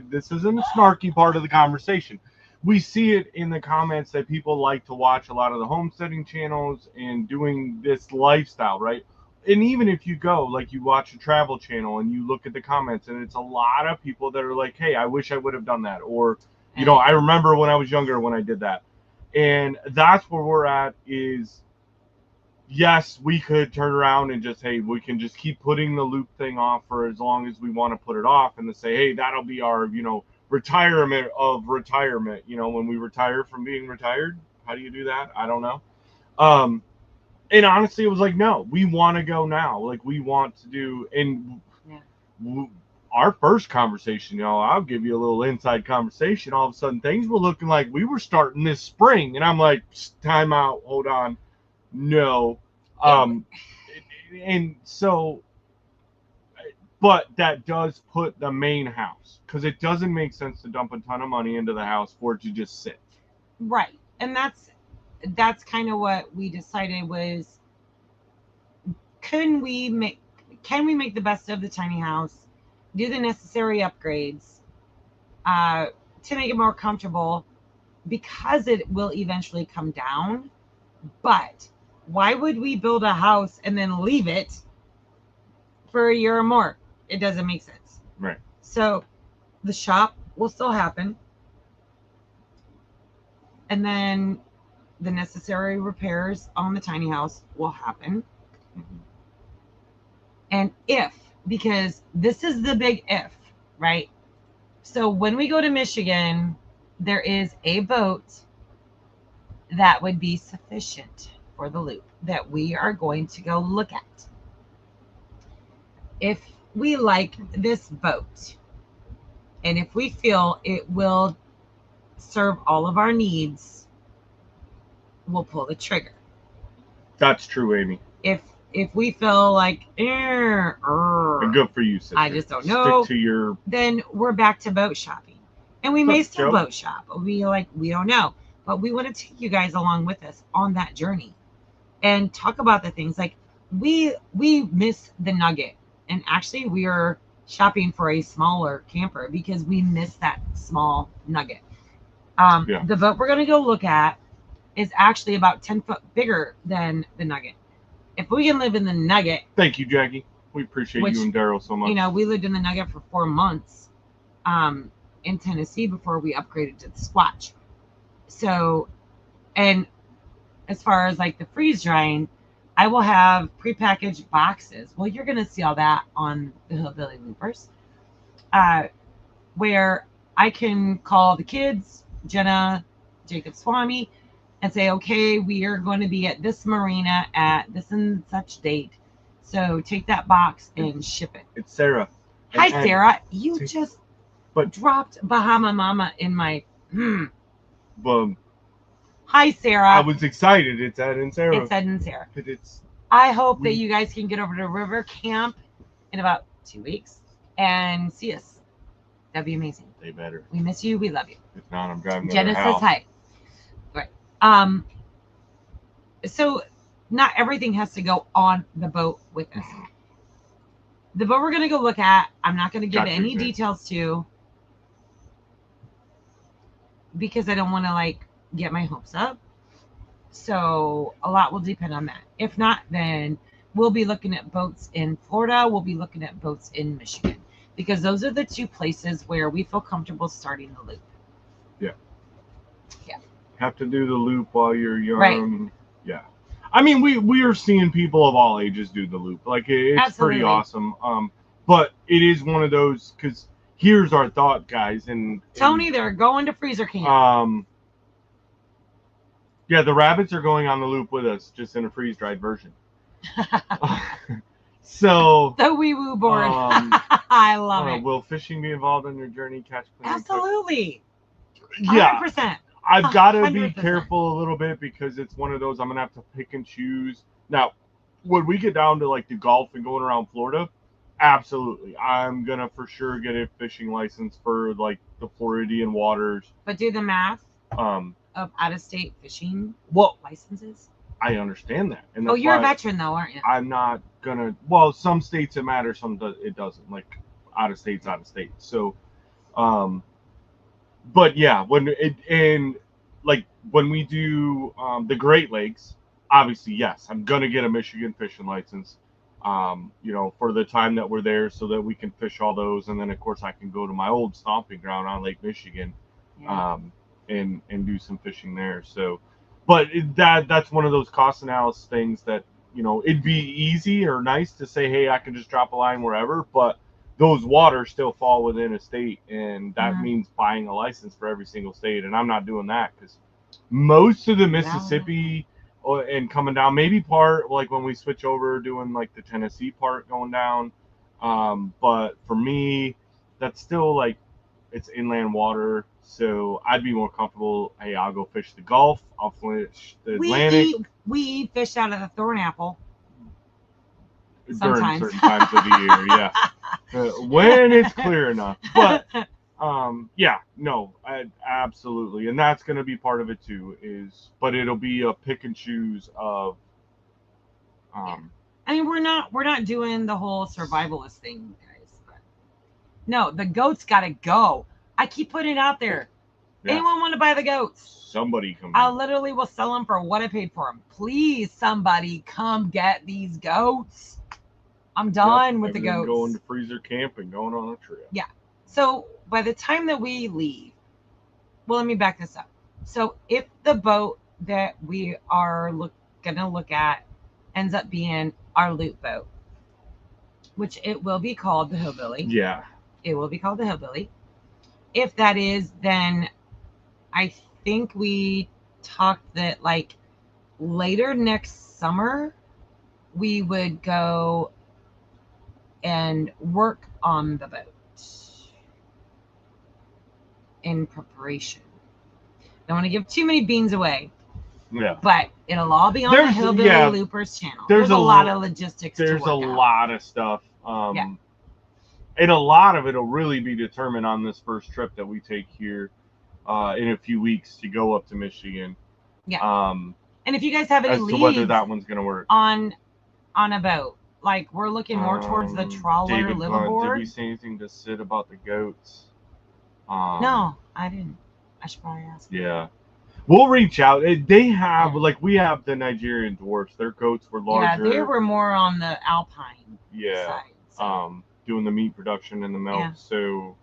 This isn't a snarky part of the conversation. We see it in the comments that people like to watch a lot of the homesteading channels and doing this lifestyle, right? And even if you go, like, you watch a travel channel and you look at the comments, and it's a lot of people that are like, hey, I wish I would have done that. Or, I remember when I was younger when I did that. And that's where we're at is, yes, we could turn around and just, hey, we can just keep putting the loop thing off for as long as we want to put it off, and to say, hey, that'll be our, retirement of retirement, when we retire from being retired. How do you do that? I don't know. And honestly, it was like, no, we want to go now. Like, we want to do, and our first conversation, I'll give you a little inside conversation. All of a sudden, things were looking like we were starting this spring. And I'm like, time out, hold on. No. And so, but that does put the main house, because it doesn't make sense to dump a ton of money into the house for it to just sit. Right. And that's kind of what we decided was, can we make the best of the tiny house, do the necessary upgrades to make it more comfortable, because it will eventually come down. But why would we build a house and then leave it for a year or more? It doesn't make sense. Right. So the shop will still happen. And then the necessary repairs on the tiny house will happen. Mm-hmm. And because this is the big if, right? So when we go to Michigan, there is a boat that would be sufficient for the loop that we are going to go look at. If we like this boat, and if we feel it will serve all of our needs, we'll pull the trigger. That's true, Amy. If we feel like, good for you, sister. I just don't know. Stick to your. Then we're back to boat shopping, and we may still boat shop. We don't know, but we want to take you guys along with us on that journey, and talk about the things like we miss the Nugget, and actually we are shopping for a smaller camper because we miss that small Nugget. The boat we're gonna go look at is actually about 10 foot bigger than the Nugget. If we can live in the Nugget. Thank you, Jackie. We appreciate you and Daryl so much. We lived in the Nugget for 4 months in Tennessee before we upgraded to the Squatch. So, and as far as like the freeze drying, I will have prepackaged boxes. Well, you're going to see all that on the Hillbilly Loopers, where I can call the kids, Jenna, Jacob Swami, and say, okay, we are going to be at this marina at this and such date. So take that box and ship it. It's Sarah. Hi, Sarah. You just dropped Bahama Mama in my... Boom. Hi, Sarah. I was excited. It's Ed and Sarah. It's Ed and Sarah. I hope that you guys can get over to River Camp in about 2 weeks and see us. That'd be amazing. They better. We miss you. We love you. If not, I'm driving. Jenna says hi. Right. So not everything has to go on the boat with us. The boat we're going to go look at, I'm not going to give any details to, because I don't want to like get my hopes up. So a lot will depend on that. If not, then we'll be looking at boats in Florida. We'll be looking at boats in Michigan, because those are the two places where we feel comfortable starting the loop. Yeah. Yeah. Have to do the loop while you're young. Right. Yeah. I mean, we are seeing people of all ages do the loop. Like, it's Absolutely. pretty awesome. But it is one of those, because here's our thought, guys. And Tony, they're going to freezer camp. Yeah, the rabbits are going on the loop with us, just in a freeze-dried version. So the wee woo board. I love it. Will fishing be involved in your journey? Catch, clean, absolutely. 100%. Yeah. I've got to be careful a little bit, because it's one of those I'm gonna have to pick and choose. Now, when we get down to like the Gulf and going around Florida, absolutely, I'm gonna for sure get a fishing license for like the Floridian waters. But do the math of out-of-state fishing licenses. I understand that. And you're a veteran though, aren't you? I'm not gonna. Well, some states it matters, some it doesn't. Like out of state. So, but yeah, when we do the Great Lakes, obviously yes, I'm gonna get a Michigan fishing license. For the time that we're there, so that we can fish all those, and then of course I can go to my old stomping ground on Lake Michigan, and do some fishing there. So. But that's one of those cost analysis things that, it'd be easy or nice to say, hey, I can just drop a line wherever, but those waters still fall within a state, and that means buying a license for every single state, and I'm not doing that, because most of the Mississippi and coming down, maybe part, like when we switch over doing like the Tennessee part going down, but for me, that's still like, it's inland water, so I'd be more comfortable. Hey, I'll go fish the Gulf. I'll fish the Atlantic. We eat fish out of the thorn apple. During certain times of the year, yeah. When it's clear enough. But, absolutely. And that's going to be part of it too, but it'll be a pick and choose of, I mean, we're not doing the whole survivalist thing, guys. But no, the goats got to go. I keep putting it out there. Yeah. Anyone want to buy the goats? Somebody come. I literally will sell them for what I paid for them. Please, somebody come get these goats. I'm done with the goats. Going to freezer camp and going on a trip. Yeah. So by the time that we leave, well, let me back this up. So if the boat that we are going to look at ends up being our loop boat, which it will be called the Hillbilly. Yeah. It will be called the Hillbilly. If that is, then I think we talked that like later next summer, we would go and work on the boat in preparation. Don't want to give too many beans away. Yeah. But it'll all be on the Hillbilly Loopers channel. There's a lot of logistics. There's a lot of stuff. And a lot of it will really be determined on this first trip that we take here in a few weeks to go up to Michigan. Yeah. And if you guys have any leads whether that one's going to work on a boat, like we're looking more towards the trawler liveaboard. Did we say anything to Sid about the goats? No, I didn't. I should probably ask. Yeah. We'll reach out. They have, we have the Nigerian dwarfs. Their goats were larger. Yeah, they were more on the alpine side. So. Doing the meat production and the milk. Yeah. So.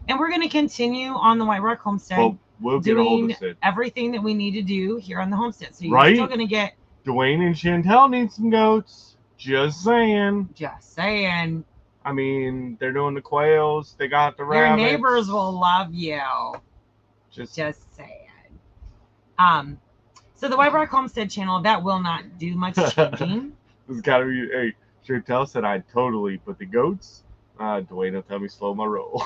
And we're going to continue on the WhiteRock Homestead. Well, we'll get doing a hold of everything that we need to do here on the homestead. So you're still going to get. Dwayne and Chantel need some goats. Just saying. I mean, they're doing the quails. They got the rabbits. Your neighbors will love you. Just saying. So the WhiteRock Homestead channel, that will not do much changing. It's got to be. Hey, Chantel said I'd totally put the goats. Dwayne will tell me slow my roll.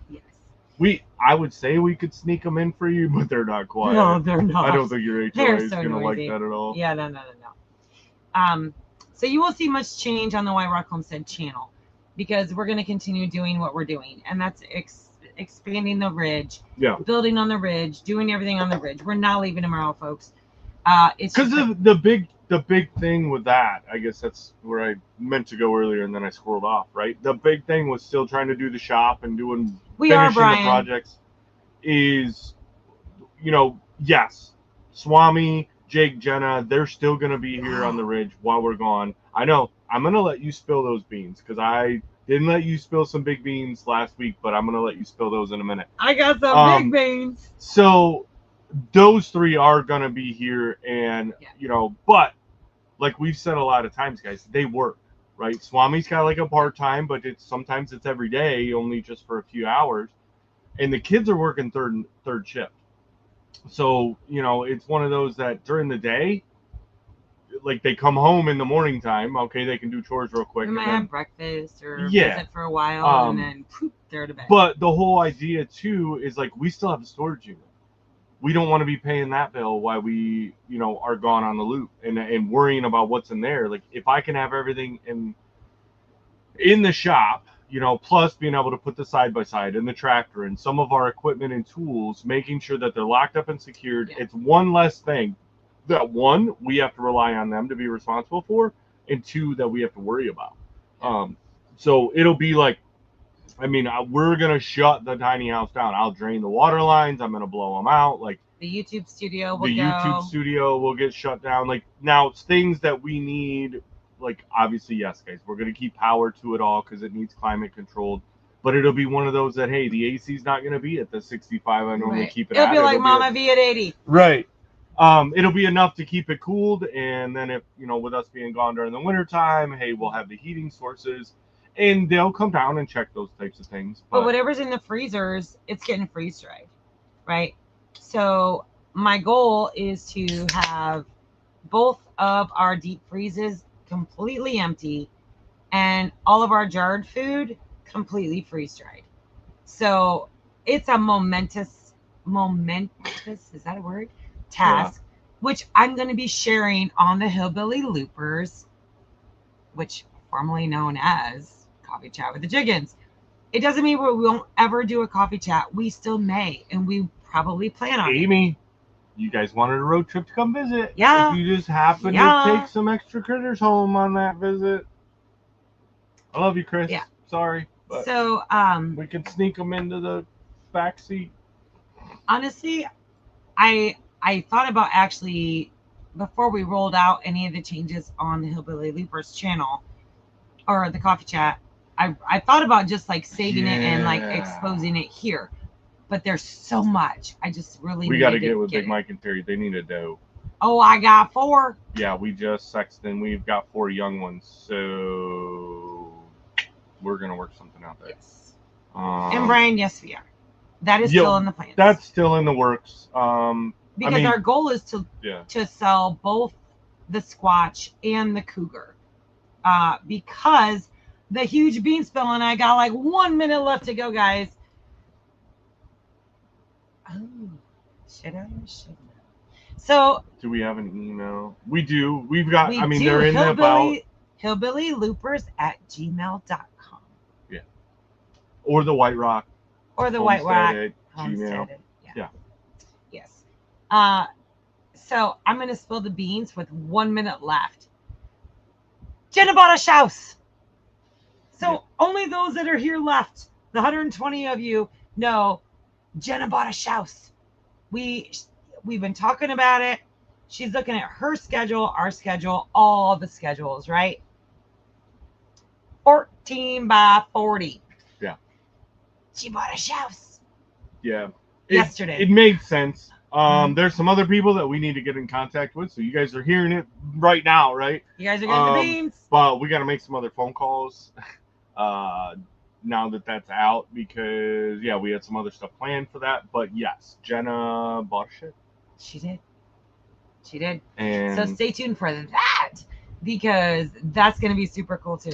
Yes. I would say we could sneak them in for you, but they're not quiet. No, they're not. I don't think your HOA is going to like that at all. Yeah, no. So you won't see much change on the WhiteRock Homestead channel because we're going to continue doing what we're doing, and that's expanding the ridge, building on the ridge, doing everything on the ridge. We're not leaving tomorrow, folks. It's Because just the big thing with that, I guess that's where I meant to go earlier, and then I scrolled off. Right, the big thing was still trying to do the shop and finishing the projects. Is yes, Swami, Jake, Jenna, they're still gonna be here on the ridge while we're gone. I know. I'm gonna let you spill those beans because I didn't let you spill some big beans last week, but I'm gonna let you spill those in a minute. I got some big beans. So those three are gonna be here, and but like we've said a lot of times, guys, they work, right? Swami's got like a part-time, but sometimes it's every day, only just for a few hours, and the kids are working third shift. So it's one of those that during the day, like they come home in the morning time, okay, they can do chores real quick. We might have breakfast or visit for a while, and then they're to bed. But the whole idea too is like we still have a storage unit. We don't want to be paying that bill while we are gone on the loop and worrying about what's in there. Like if I can have everything in the shop, plus being able to put the side by side and the tractor and some of our equipment and tools, making sure that they're locked up and secured. Yeah. It's one less thing that one, we have to rely on them to be responsible for, and two, that we have to worry about. So it'll be like, we're going to shut the tiny house down. I'll drain the water lines. I'm going to blow them out. Like the YouTube studio will get shut down. Like now it's things that we need. Like obviously, yes, guys, we're going to keep power to it all because it needs climate controlled. But it'll be one of those that, hey, the AC's not going to be at the 65 I normally keep it at. It'll be like Mama V at 80. Right. It'll be enough to keep it cooled, and then if with us being gone during the winter time, hey, we'll have the heating sources, and they'll come down and check those types of things. But whatever's in the freezers, it's getting freeze dried, right? So my goal is to have both of our deep freezes completely empty, and all of our jarred food completely freeze dried. So it's a momentous, is that a word? Task, which I'm going to be sharing on the Hillbilly Loopers, which formerly known as Coffee Chat with the Jiggins. It doesn't mean we won't ever do a coffee chat. We still may, and we probably plan on it. You guys wanted a road trip to come visit. Yeah. If you just happen to take some extra critters home on that visit. I love you, Chris. Yeah. Sorry. But so we can sneak them into the back seat. Honestly, I thought about actually, before we rolled out any of the changes on the Hillbilly Loopers channel or the coffee chat, I thought about just like saving it and like exposing it here. But there's so much. I just really we got to get with Big Mike and Terry. They need a doe. Oh, I got 4. Yeah, we just sexed and we've got 4 young ones. So we're going to work something out there. Yes. And Brian, yes, we are. That is still in the plans. That's still in the works. Because our goal is to sell both the Squatch and the Cougar. Because the huge bean spill, and I got like 1 minute left to go, guys. Oh, should I? So, do we have an email? We do. We've got. They're in about hillbillylloopers@gmail.com. Yeah. Or the WhiteRock. Or the WhiteRock Homestead. Yeah. Yes. So I'm gonna spill the beans with 1 minute left. Jenna bought a house. So only those that are here left, the 120 of you, know Jenna bought a house. We've been talking about it. She's looking at her schedule, our schedule, all the schedules, right? 14 by 40. Yeah. She bought a house. Yeah. Yesterday. It made sense. There's some other people that we need to get in contact with. So you guys are hearing it right now, right? You guys are getting the beans. But we got to make some other phone calls now that that's out because, we had some other stuff planned for that. But yes, Jenna bought a shit. She did. She did. And so stay tuned for that because that's going to be super cool too.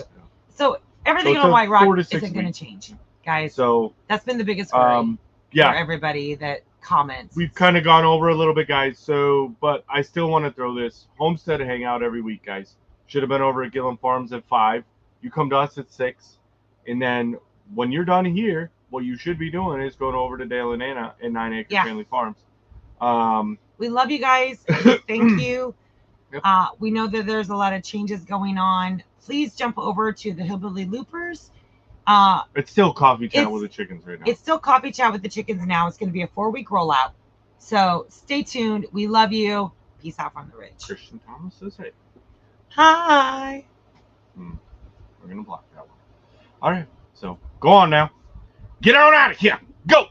So everything on WhiteRock isn't going to change, guys. So that's been the biggest worry for everybody that comments. We've kind of gone over a little bit, guys. So, but I still want to throw this Homestead Hangout every week, guys. Should have been over at Gillum Farms at 5. You come to us at 6. And then when you're done here, what you should be doing is going over to Dale and Anna at 9 Acre Family Farms. We love you guys. Thank you. Yep. We know that there's a lot of changes going on. Please jump over to the Hillbilly Loopers. It's still coffee chat with the chickens right now. It's still coffee chat with the chickens now. It's going to be a 4-week rollout. So stay tuned. We love you. Peace out from the ridge. Christian Thomas says hey. Hi. We're going to block that one. All right. So go on now. Get on out of here. Go.